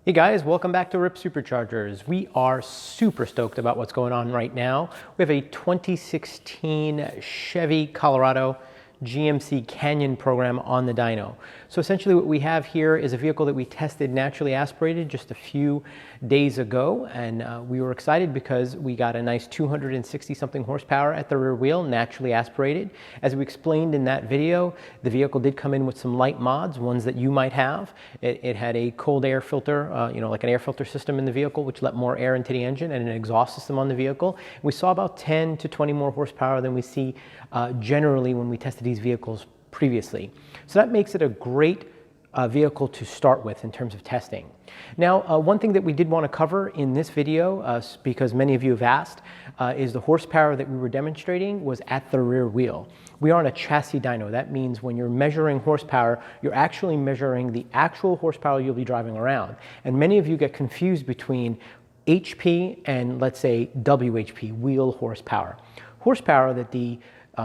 Hey guys, welcome back to RIPP Superchargers. We are super stoked about what's going on right now. We have a 2016 Chevy Colorado GMC Canyon program on the dyno. So essentially what we have here is a vehicle that we tested naturally aspirated just a few days ago, and we were excited because we got a nice 260 something horsepower at the rear wheel, naturally aspirated. As we explained in that video, the vehicle did come in with some light mods, ones that you might have. It had a cold air filter, like an air filter system in the vehicle, which let more air into the engine, and an exhaust system on the vehicle. We saw about 10 to 20 more horsepower than we see generally when we tested these vehicles previously. So that makes it a great vehicle to start with in terms of testing. Now, one thing that we did want to cover in this video, because many of you have asked, is the horsepower that we were demonstrating was at the rear wheel. We are on a chassis dyno. That means when you're measuring horsepower, you're actually measuring the actual horsepower you'll be driving around. And many of you get confused between HP and, let's say, WHP, wheel horsepower. Horsepower that the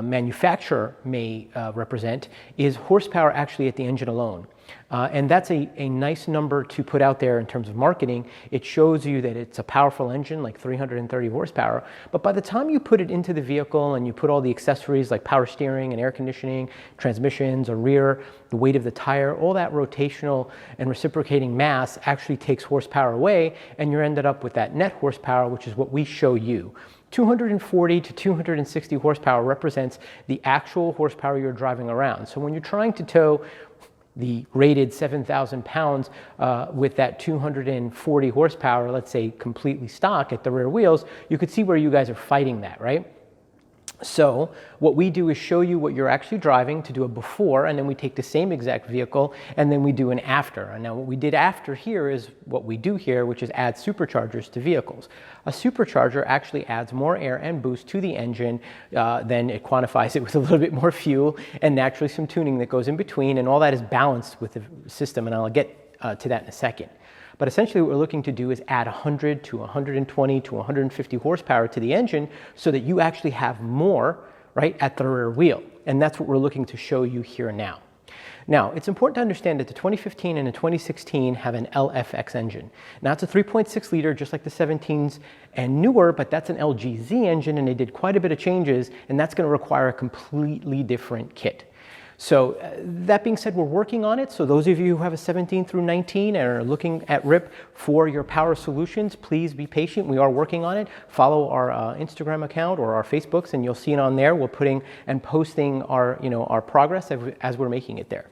manufacturer may represent is horsepower actually at the engine alone. And that's a nice number to put out there in terms of marketing. It shows you that it's a powerful engine, like 330 horsepower, but by the time you put it into the vehicle and you put all the accessories like power steering and air conditioning, transmissions, a rear, the weight of the tire, all that rotational and reciprocating mass actually takes horsepower away, and you're ended up with that net horsepower, which is what we show you. 240 to 260 horsepower represents the actual horsepower you're driving around. So when you're trying to tow the rated 7,000 pounds with that 240 horsepower, let's say completely stock at the rear wheels, you could see where you guys are fighting that, right? So what we do is show you what you're actually driving to do a before, and then we take the same exact vehicle and then we do an after. And now what we did after here is what we do here, which is add superchargers to vehicles. A supercharger actually adds more air and boost to the engine, then it quantifies it with a little bit more fuel and naturally some tuning that goes in between, and all that is balanced with the system, and I'll get to that in a second. But essentially what we're looking to do is add 100 to 120 to 150 horsepower to the engine so that you actually have more, right, at the rear wheel. And that's what we're looking to show you here now. Now, it's important to understand that the 2015 and the 2016 have an LFX engine. Now, it's a 3.6 liter, just like the 17s and newer, but that's an LGZ engine, and they did quite a bit of changes, and that's going to require a completely different kit. So that being said, we're working on it. So those of you who have a 17 through 19 and are looking at RIPP for your power solutions, please be patient. We are working on it. Follow our Instagram account or our Facebooks, and you'll see it on there. We're putting and posting our, our progress as we're making it there.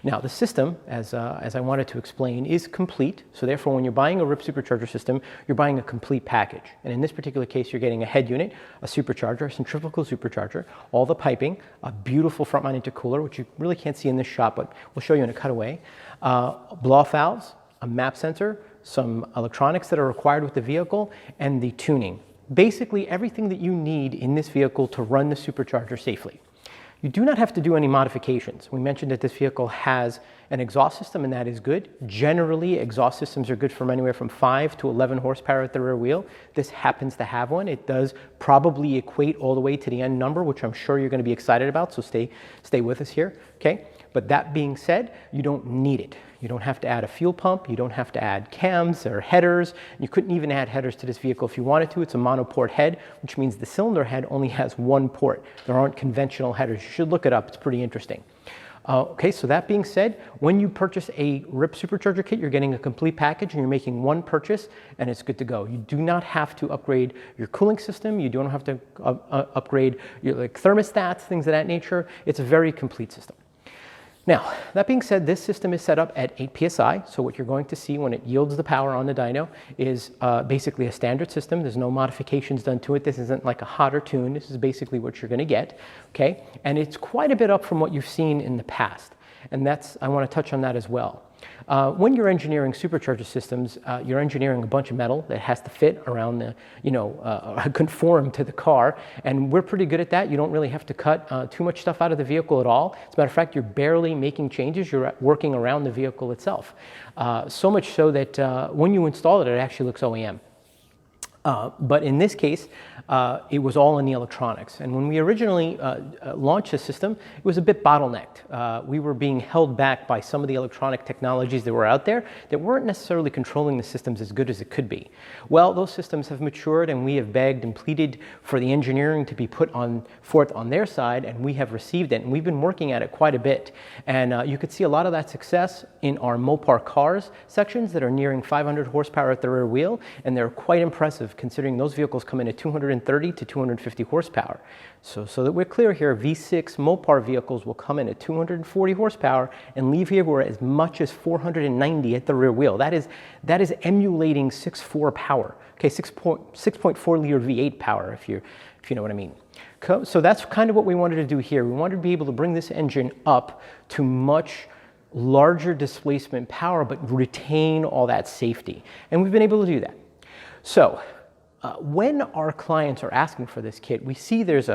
Now, the system, as I wanted to explain, is complete. So therefore, when you're buying a RIPP Supercharger system, you're buying a complete package. And in this particular case, you're getting a head unit, a supercharger, a centrifugal supercharger, all the piping, a beautiful front-mount intercooler, which you really can't see in this shot, but we'll show you in a cutaway, blow-off valves, a map sensor, some electronics that are required with the vehicle, and the tuning. Basically, everything that you need in this vehicle to run the supercharger safely. You do not have to do any modifications. We mentioned that this vehicle has an exhaust system, and that is good. Generally, exhaust systems are good from anywhere from 5 to 11 horsepower at the rear wheel. This happens to have one. It does probably equate all the way to the end number, which I'm sure you're going to be excited about, so stay with us here, okay? But that being said, you don't need it. You don't have to add a fuel pump. You don't have to add cams or headers. You couldn't even add headers to this vehicle if you wanted to. It's a monoport head, which means the cylinder head only has one port. There aren't conventional headers. You should look it up. It's pretty interesting. Okay, so that being said, when you purchase a RIPP Supercharger kit, you're getting a complete package and you're making one purchase and it's good to go. You do not have to upgrade your cooling system. You don't have to upgrade your thermostats, things of that nature. It's a very complete system. Now, that being said, this system is set up at 8 psi, so what you're going to see when it yields the power on the dyno is basically a standard system. There's no modifications done to it. This isn't like a hotter tune. This is basically what you're going to get, okay? And it's quite a bit up from what you've seen in the past, and I want to touch on that as well. When you're engineering supercharger systems, you're engineering a bunch of metal that has to fit around the, conform to the car, and we're pretty good at that. You don't really have to cut too much stuff out of the vehicle at all. As a matter of fact, you're barely making changes. You're working around the vehicle itself. So much so that when you install it, it actually looks OEM. But in this case, it was all in the electronics. And when we originally launched the system, it was a bit bottlenecked. We were being held back by some of the electronic technologies that were out there that weren't necessarily controlling the systems as good as it could be. Well, those systems have matured, and we have begged and pleaded for the engineering to be put forth on their side, and we have received it. And we've been working at it quite a bit. And you could see a lot of that success in our Mopar cars sections that are nearing 500 horsepower at the rear wheel, and they're quite impressive considering those vehicles come in at 230 to 250 horsepower. So that we're clear here, V6 Mopar vehicles will come in at 240 horsepower and leave here with as much as 490 at the rear wheel. That is emulating 6.4 power. Okay, 6.4 liter V8 power, if you know what I mean. So that's kind of what we wanted to do here. We wanted to be able to bring this engine up to much larger displacement power, but retain all that safety. And we've been able to do that. So when our clients are asking for this kit, we see there's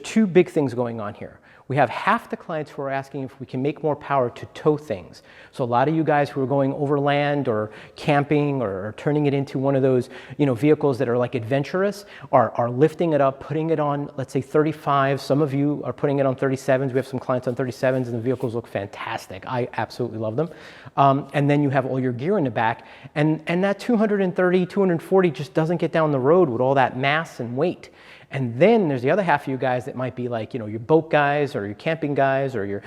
two big things going on here. We have half the clients who are asking if we can make more power to tow things. So a lot of you guys who are going overland or camping or turning it into one of those vehicles that are like adventurous are lifting it up, putting it on, let's say 35. Some of you are putting it on 37s. We have some clients on 37s and the vehicles look fantastic. I absolutely love them. And then you have all your gear in the back, and that 230, 240 just doesn't get down the road with all that mass and weight. And then there's the other half of you guys that might be like, your boat guys or your camping guys or your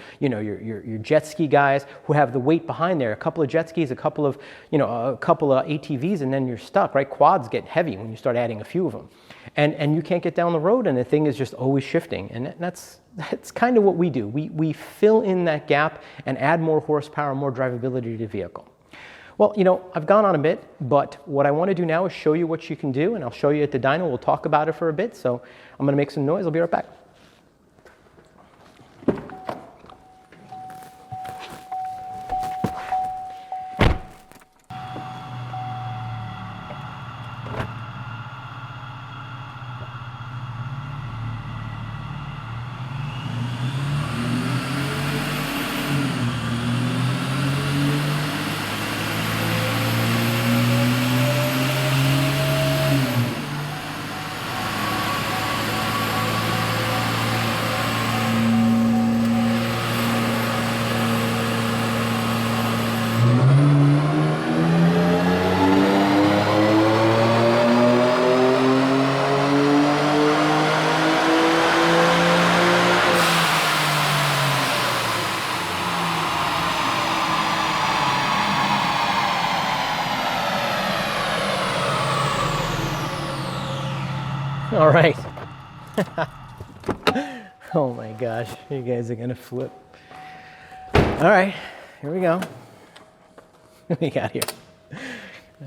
jet ski guys who have the weight behind there. A couple of jet skis, a couple of ATVs, and then you're stuck, right? Quads get heavy when you start adding a few of them. And you can't get down the road, and the thing is just always shifting. And that's kind of what we do. We fill in that gap and add more horsepower, more drivability to the vehicle. Well, I've gone on a bit, but what I want to do now is show you what you can do, and I'll show you at the dyno. We'll talk about it for a bit, so I'm going to make some noise. I'll be right back. All right. Oh my gosh, you guys are gonna flip. All right, here we go. What do we got here?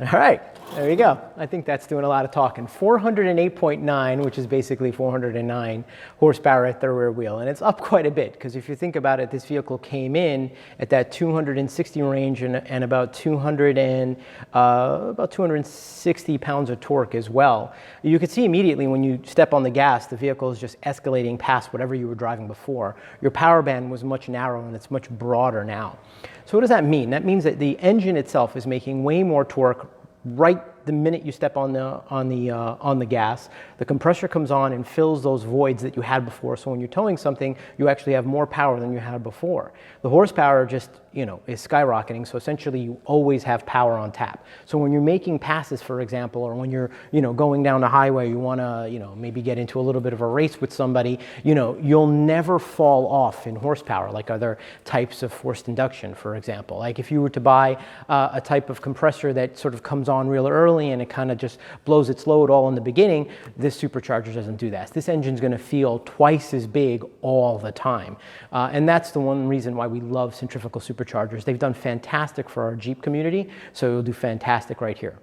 All right, there we go. I think that's doing a lot of talking. 408.9, which is basically 409 horsepower at the rear wheel. And it's up quite a bit, because if you think about it, this vehicle came in at that 260 range and about 260 pounds of torque as well. You can see immediately when you step on the gas, the vehicle is just escalating past whatever you were driving before. Your power band was much narrower, and it's much broader now. So what does that mean? That means that the engine itself is making way more torque right the minute you step on the gas. The compressor comes on and fills those voids that you had before. So when you're towing something, you actually have more power than you had before. The horsepower just is skyrocketing. So essentially, you always have power on tap. So when you're making passes, for example, or when you're going down the highway, you want to maybe get into a little bit of a race with somebody. You'll never fall off in horsepower like other types of forced induction, for example. Like if you were to buy a type of compressor that sort of comes on real early and it kind of just blows its load all in the beginning, this supercharger doesn't do that. This engine's going to feel twice as big all the time. And that's the one reason why we love centrifugal superchargers. They've done fantastic for our Jeep community, so it'll do fantastic right here.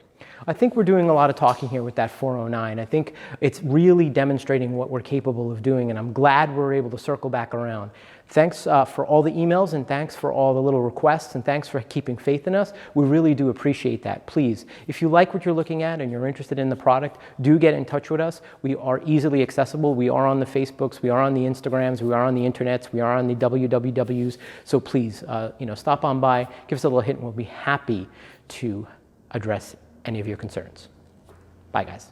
I think we're doing a lot of talking here with that 409. I think it's really demonstrating what we're capable of doing, and I'm glad we're able to circle back around. Thanks for all the emails, and thanks for all the little requests, and thanks for keeping faith in us. We really do appreciate that. Please, if you like what you're looking at and you're interested in the product, do get in touch with us. We are easily accessible. We are on the Facebooks, we are on the Instagrams, we are on the internets, we are on the wwws. So please, stop on by, give us a little hint, and we'll be happy to address any of your concerns. Bye, guys.